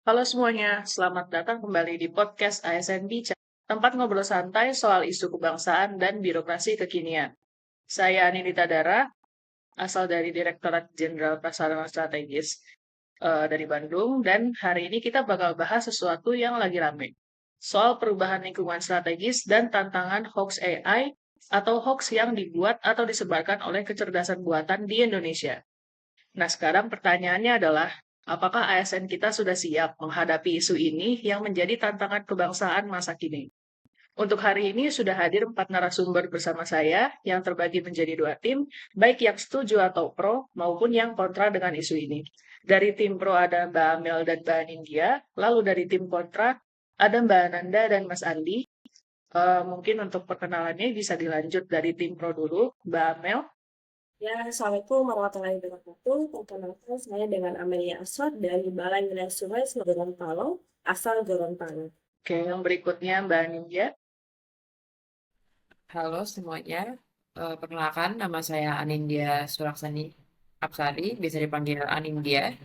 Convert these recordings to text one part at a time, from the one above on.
Halo semuanya, selamat datang kembali di podcast ASN Bicara, tempat ngobrol santai soal isu kebangsaan dan birokrasi kekinian. Saya Anindita Dara, asal dari Direktorat Jenderal Prasarana Strategis dari Bandung, dan hari ini kita bakal bahas sesuatu yang lagi rame, soal perubahan lingkungan strategis dan tantangan hoax AI atau hoax yang dibuat atau disebarkan oleh kecerdasan buatan di Indonesia. Nah, sekarang pertanyaannya adalah, apakah ASN kita sudah siap menghadapi isu ini yang menjadi tantangan kebangsaan masa kini? Untuk hari ini sudah hadir 4 narasumber bersama saya yang terbagi menjadi 2 tim, baik yang setuju atau pro maupun yang kontra dengan isu ini. Dari tim pro ada Mbak Amel dan Mbak Nindya, lalu dari tim kontra ada Mbak Ananda dan Mas Andi. Mungkin untuk perkenalannya bisa dilanjut dari tim pro dulu, Mbak Amel. Ya, Assalamualaikum warahmatullahi wabarakatuh. Perkenalkan saya dengan Amelia Aswad dari Balai Wilayah Sungai Gorontalo, asal Gorontalo. Oke, yang berikutnya Mbak Nindya. Halo semuanya, perkenalkan nama saya Anindya Sulaksani Apsari, bisa dipanggil Anindya.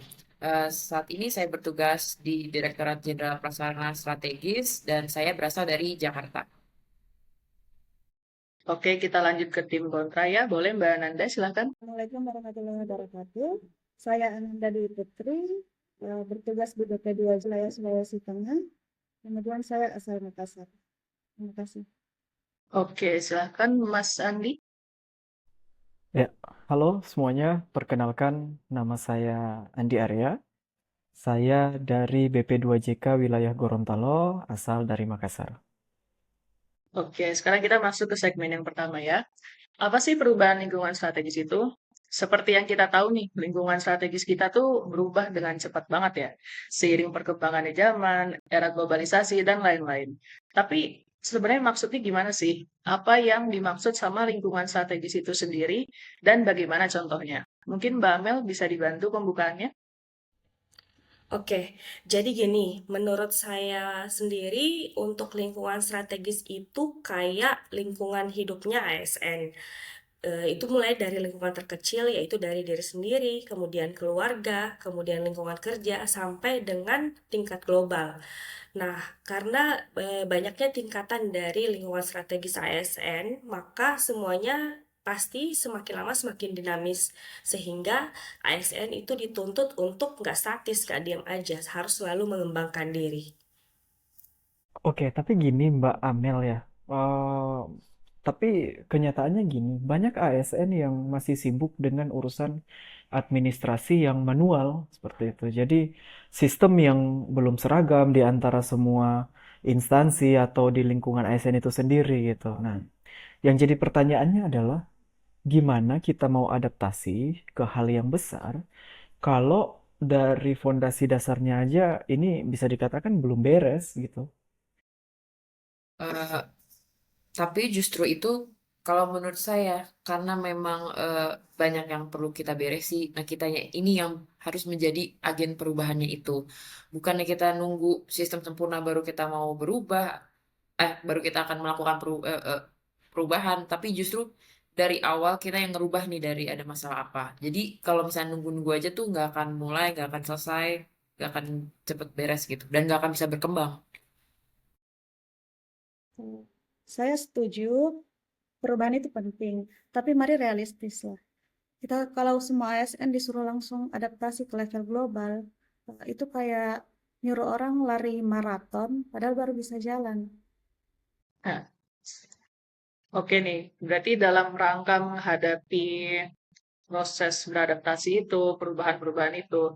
Saat ini saya bertugas di Direktorat Jenderal Prasarana Strategis dan saya berasal dari Jakarta. Oke, kita lanjut ke tim kontra ya. Boleh Mbak Nanda, silakan. Assalamualaikum warahmatullahi wabarakatuh. Saya Ananda Dewi Putri, bertugas di BP2 Wilayah Sulawesi Tengah. Kemudian saya asal Makassar. Terima kasih. Oke, silakan Mas Andi. Ya, halo semuanya. Perkenalkan, nama saya Andi Arya. Saya dari BP2JK Wilayah Gorontalo, asal dari Makassar. Oke, sekarang kita masuk ke segmen yang pertama ya. Apa sih perubahan lingkungan strategis itu? Seperti yang kita tahu nih, lingkungan strategis kita tuh berubah dengan cepat banget ya. Seiring perkembangannya zaman, era globalisasi, dan lain-lain. Tapi sebenarnya maksudnya gimana sih? Apa yang dimaksud sama lingkungan strategis itu sendiri dan bagaimana contohnya? Mungkin Mbak Amel bisa dibantu pembukaannya? Oke, jadi gini, menurut saya sendiri untuk lingkungan strategis itu kayak lingkungan hidupnya ASN. Itu mulai dari lingkungan terkecil yaitu dari diri sendiri, kemudian keluarga, kemudian lingkungan kerja sampai dengan tingkat global. Nah, karena banyaknya tingkatan dari lingkungan strategis ASN, maka semuanya pasti semakin lama semakin dinamis. Sehingga ASN itu dituntut untuk nggak statis, nggak diam aja, harus selalu mengembangkan diri. Oke, tapi gini Mbak Amel ya. Eh, tapi kenyataannya gini, banyak ASN yang masih sibuk dengan urusan administrasi yang manual seperti itu. Jadi sistem yang belum seragam di antara semua instansi atau di lingkungan ASN itu sendiri gitu. Nah, yang jadi pertanyaannya adalah gimana kita mau adaptasi ke hal yang besar kalau dari fondasi dasarnya aja ini bisa dikatakan belum beres gitu. Eh, tapi justru itu kalau menurut saya karena memang banyak yang perlu kita beresi, nah kitanya ini yang harus menjadi agen perubahannya itu. Bukannya kita nunggu sistem sempurna baru kita mau berubah, baru kita akan melakukan perubahan, tapi justru dari awal kita yang ngerubah nih dari ada masalah apa. Jadi kalau misalnya nunggu-nunggu aja tuh nggak akan mulai, nggak akan selesai, nggak akan cepet beres gitu, dan nggak akan bisa berkembang. Saya setuju perubahan itu penting, tapi mari realistis lah. Kita kalau semua ASN disuruh langsung adaptasi ke level global, itu kayak nyuruh orang lari maraton, padahal baru bisa jalan. Nah, oke nih, berarti dalam rangka menghadapi proses beradaptasi itu, perubahan-perubahan itu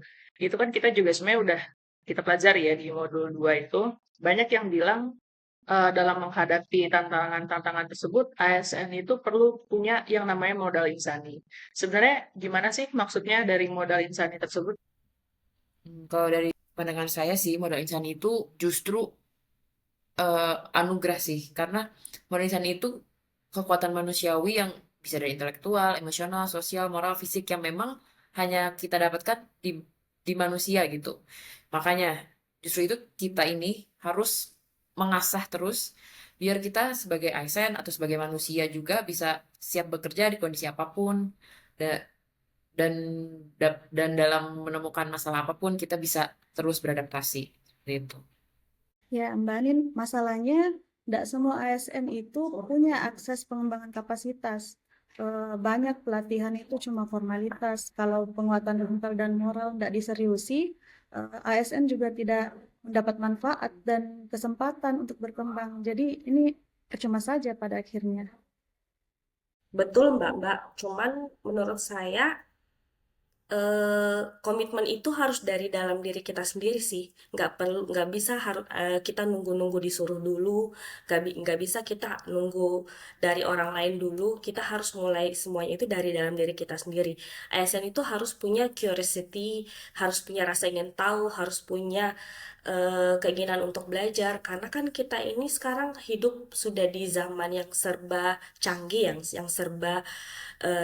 kan kita juga sebenarnya udah kita pelajari ya di modul 2 itu, banyak yang bilang dalam menghadapi tantangan-tantangan tersebut, ASN itu perlu punya yang namanya modal insani. Sebenarnya gimana sih maksudnya dari modal insani tersebut? Kalau dari pandangan saya sih modal insan itu justru anugerah sih, karena modal insan itu kekuatan manusiawi yang bisa dari intelektual, emosional, sosial, moral, fisik yang memang hanya kita dapatkan di manusia gitu. Makanya justru itu kita ini harus mengasah terus biar kita sebagai ASN atau sebagai manusia juga bisa siap bekerja di kondisi apapun. dan dan dalam menemukan masalah apapun kita bisa terus beradaptasi seperti itu. Ya, Mbak Anin, masalahnya tidak semua ASN itu punya akses pengembangan kapasitas. Banyak pelatihan itu cuma formalitas. Kalau penguatan mental dan moral tidak diseriusi, ASN juga tidak mendapat manfaat dan kesempatan untuk berkembang. Jadi ini percuma saja pada akhirnya. Betul, Mbak. Cuman menurut saya komitmen itu harus dari dalam diri kita sendiri sih. Nggak bisa harus kita nunggu-nunggu disuruh dulu. Nggak bisa kita nunggu dari orang lain dulu. Kita harus mulai semuanya itu dari dalam diri kita sendiri. ASN itu harus punya curiosity, harus punya rasa ingin tahu, harus punya keinginan untuk belajar. Karena kan kita ini sekarang hidup sudah di zaman yang serba canggih, yang serba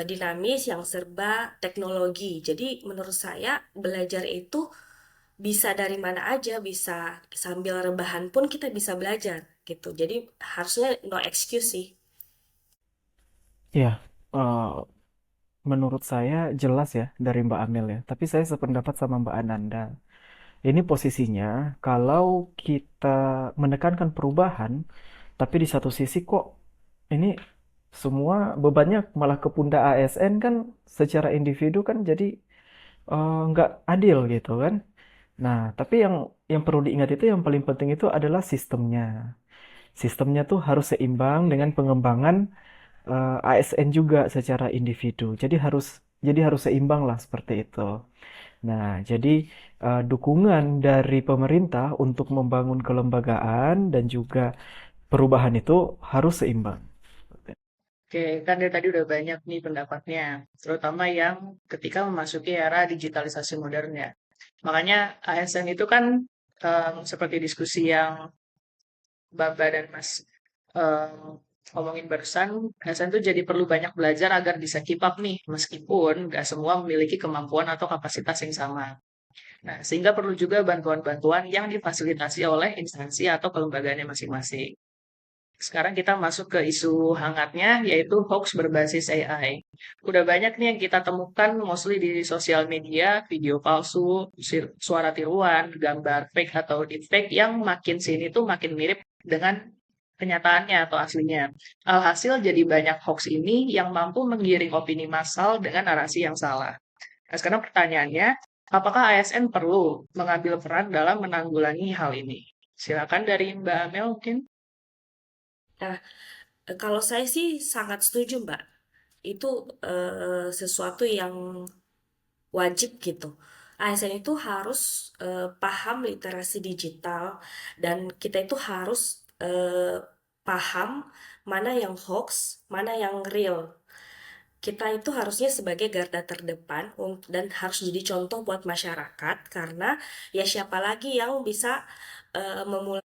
dinamis, yang serba teknologi. Jadi menurut saya belajar itu bisa dari mana aja, bisa sambil rebahan pun kita bisa belajar gitu. Jadi harusnya no excuse sih. Ya, eh, menurut saya jelas ya dari Mbak Amel ya. Tapi saya sependapat sama Mbak Ananda. Ini posisinya kalau kita menekankan perubahan, tapi di satu sisi kok ini semua bebannya malah ke pundak ASN kan secara individu kan jadi nggak adil gitu kan. Nah, tapi yang perlu diingat itu yang paling penting itu adalah sistemnya. Sistemnya tuh harus seimbang dengan pengembangan ASN juga secara individu. Jadi harus seimbang lah seperti itu. Nah, jadi dukungan dari pemerintah untuk membangun kelembagaan dan juga perubahan itu harus seimbang. Oke, kan dari tadi udah banyak nih pendapatnya, terutama yang ketika memasuki era digitalisasi modern ya. Makanya ASN itu kan seperti diskusi yang Baba dan Mas em, ngomongin barusan, ASN itu jadi perlu banyak belajar agar bisa keep up nih, meskipun nggak semua memiliki kemampuan atau kapasitas yang sama. Nah, sehingga perlu juga bantuan-bantuan yang difasilitasi oleh instansi atau kelembagaannya masing-masing. Sekarang kita masuk ke isu hangatnya, yaitu hoax berbasis AI. Udah banyak nih yang kita temukan mostly di sosial media, video palsu, suara tiruan, gambar fake atau deepfake yang makin sini tuh makin mirip dengan kenyataannya atau aslinya. Alhasil jadi banyak hoax ini yang mampu menggiring opini massal dengan narasi yang salah. Nah, sekarang pertanyaannya, apakah ASN perlu mengambil peran dalam menanggulangi hal ini? Silakan dari Mbak Amel mungkin. Nah, kalau saya sih sangat setuju, Mbak. Itu sesuatu yang wajib gitu. ASN itu harus paham literasi digital dan kita itu harus paham mana yang hoax, mana yang real. Kita itu harusnya sebagai garda terdepan dan harus jadi contoh buat masyarakat karena ya siapa lagi yang bisa memulai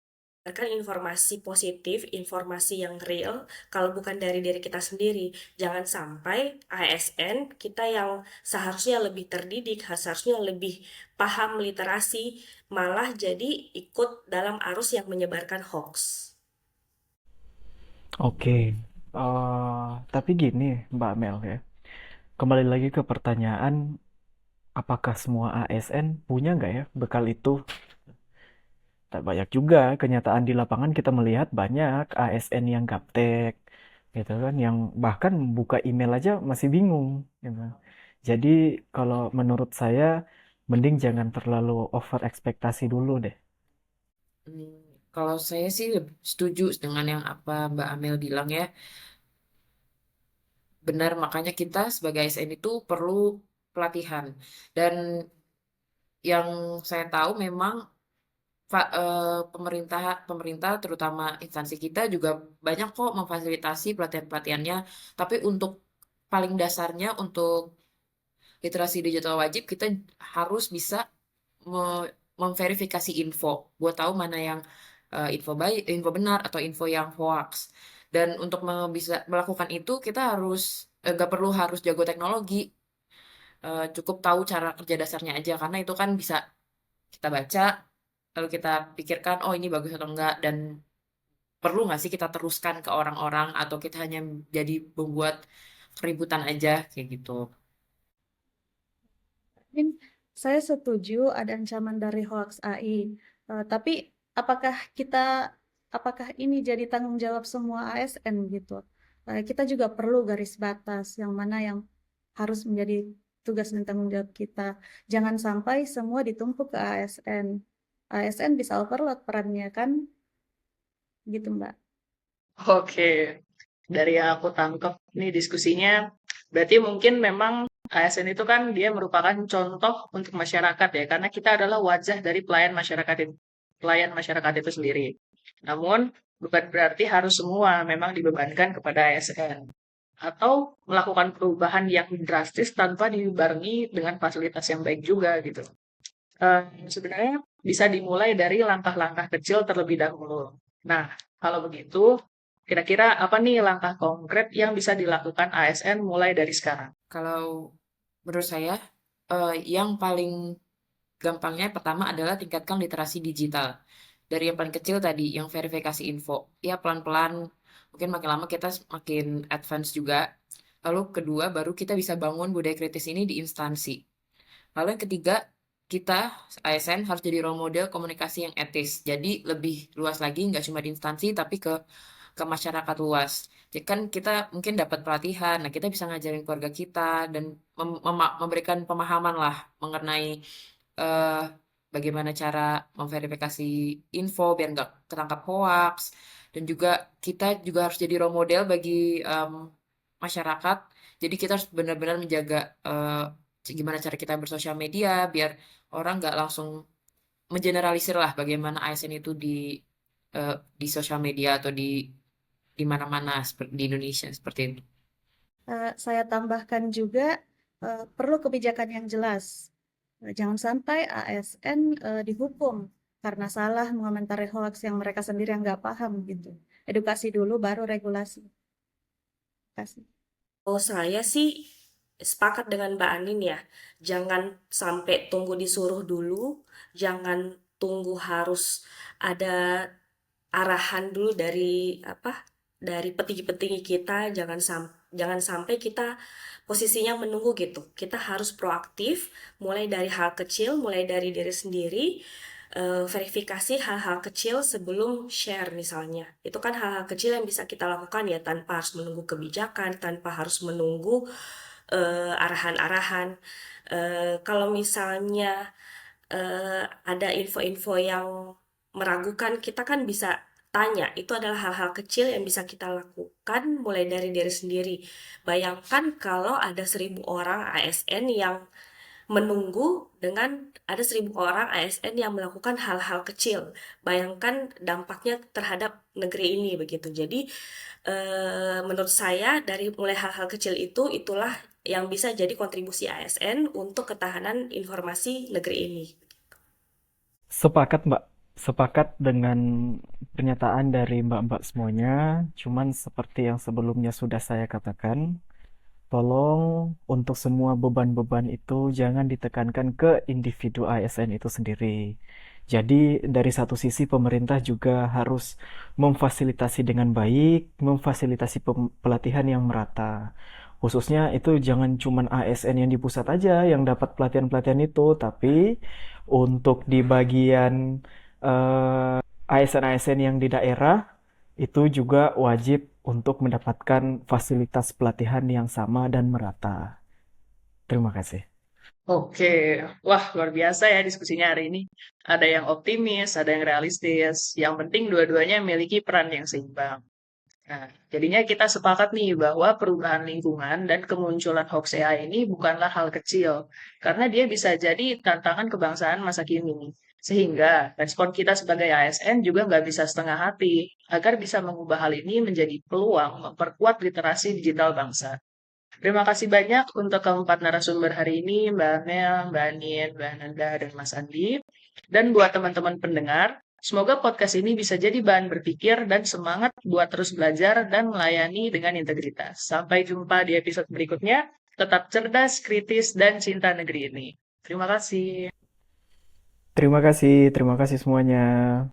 informasi positif, informasi yang real, kalau bukan dari diri kita sendiri. Jangan sampai ASN kita yang seharusnya lebih terdidik, seharusnya lebih paham literasi, malah jadi ikut dalam arus yang menyebarkan hoax. Oke, tapi gini Mbak Mel ya, kembali lagi ke pertanyaan, apakah semua ASN punya nggak ya bekal itu? Tak banyak juga, kenyataan di lapangan kita melihat banyak ASN yang gaptek, gitu kan, yang bahkan buka email aja masih bingung, gitu. Jadi kalau menurut saya, mending jangan terlalu over ekspektasi dulu deh. Hmm, Kalau saya sih setuju dengan yang apa Mbak Amel bilang ya. Benar, makanya kita sebagai ASN itu perlu pelatihan. Dan yang saya tahu memang pemerintah pemerintah terutama instansi kita juga banyak kok memfasilitasi pelatihan-pelatihannya. Tapi untuk paling dasarnya untuk literasi digital wajib kita harus bisa memverifikasi info buat tahu mana yang info baik, info benar atau info yang hoax. Dan untuk bisa melakukan itu kita harus nggak perlu harus jago teknologi, cukup tahu cara kerja dasarnya aja karena itu kan bisa kita baca lalu kita pikirkan oh ini bagus atau enggak dan perlu nggak sih kita teruskan ke orang-orang atau kita hanya jadi membuat keributan aja kayak gitu. Saya setuju ada ancaman dari hoax AI. Tapi apakah ini jadi tanggung jawab semua ASN gitu? Kita juga perlu garis batas yang mana yang harus menjadi tugas dan tanggung jawab kita. Jangan sampai semua ditumpuk ke ASN. ASN bisa overload perannya kan? Gitu, Mbak. Oke, dari yang aku tangkap nih diskusinya, berarti mungkin memang ASN itu kan dia merupakan contoh untuk masyarakat ya, karena kita adalah wajah dari pelayan masyarakat itu sendiri. Namun bukan berarti harus semua memang dibebankan kepada ASN atau melakukan perubahan yang drastis tanpa dibarengi dengan fasilitas yang baik juga gitu. Sebenarnya bisa dimulai dari langkah-langkah kecil terlebih dahulu. Nah, kalau begitu, kira-kira apa nih langkah konkret yang bisa dilakukan ASN mulai dari sekarang? Kalau menurut saya, yang paling gampangnya pertama adalah tingkatkan literasi digital. Dari yang paling kecil tadi, yang verifikasi info. Ya pelan-pelan, mungkin makin lama kita makin advance juga. Lalu kedua, baru kita bisa bangun budaya kritis ini di instansi. Lalu yang ketiga, kita ASN harus jadi role model komunikasi yang etis. Jadi lebih luas lagi, nggak cuma di instansi, tapi ke masyarakat luas. Jadi kan kita mungkin dapat pelatihan, nah kita bisa ngajarin keluarga kita dan memberikan pemahaman lah mengenai eh, bagaimana cara memverifikasi info biar nggak ketangkap hoax. Dan juga kita juga harus jadi role model bagi masyarakat. Jadi kita harus benar-benar menjaga gimana cara kita bersosial media biar orang nggak langsung mengeneralisir lah bagaimana ASN itu di sosial media atau di mana-mana di Indonesia seperti itu. Saya tambahkan juga perlu kebijakan yang jelas. Jangan sampai ASN dihukum karena salah mengomentari hoax yang mereka sendiri yang nggak paham gitu. Edukasi dulu baru regulasi. Terima kasih. Oh, saya sih sepakat dengan Mbak Anin ya. Jangan sampai tunggu disuruh dulu, jangan tunggu harus ada arahan dulu dari apa? Dari petinggi-petinggi kita, jangan sampai kita posisinya menunggu gitu. Kita harus proaktif, mulai dari hal kecil, mulai dari diri sendiri, verifikasi hal-hal kecil sebelum share misalnya. Itu kan hal-hal kecil yang bisa kita lakukan ya tanpa harus menunggu kebijakan, tanpa harus menunggu arahan-arahan. Kalau misalnya ada info-info yang meragukan, kita kan bisa tanya. Itu adalah hal-hal kecil yang bisa kita lakukan mulai dari diri sendiri. Bayangkan kalau ada 1.000 orang ASN yang menunggu dengan ada 1.000 orang ASN yang melakukan hal-hal kecil. Bayangkan dampaknya terhadap negeri ini begitu. Jadi menurut saya dari mulai hal-hal kecil itulah yang bisa jadi kontribusi ASN untuk ketahanan informasi negeri ini. Sepakat, Mbak. Sepakat dengan pernyataan dari Mbak-mbak semuanya. Cuman seperti yang sebelumnya sudah saya katakan, tolong untuk semua beban-beban itu jangan ditekankan ke individu ASN itu sendiri. Jadi dari satu sisi pemerintah juga harus memfasilitasi dengan baik, memfasilitasi pelatihan yang merata. Khususnya itu jangan cuman ASN yang di pusat aja yang dapat pelatihan-pelatihan itu, tapi untuk di bagian ASN-ASN yang di daerah itu juga wajib untuk mendapatkan fasilitas pelatihan yang sama dan merata. Terima kasih. Oke, wah luar biasa ya diskusinya hari ini. Ada yang optimis, ada yang realistis. Yang penting dua-duanya memiliki peran yang seimbang. Nah, jadinya kita sepakat nih bahwa perubahan lingkungan dan kemunculan hoax AI ini bukanlah hal kecil, karena dia bisa jadi tantangan kebangsaan masa kini. Sehingga respon kita sebagai ASN juga nggak bisa setengah hati, agar bisa mengubah hal ini menjadi peluang memperkuat literasi digital bangsa. Terima kasih banyak untuk keempat narasumber hari ini, Mbak Amel, Mbak Anin, Mbak Nanda, dan Mas Andi. Dan buat teman-teman pendengar, semoga podcast ini bisa jadi bahan berpikir dan semangat buat terus belajar dan melayani dengan integritas. Sampai jumpa di episode berikutnya. Tetap cerdas, kritis, dan cinta negeri ini. Terima kasih. Terima kasih semuanya.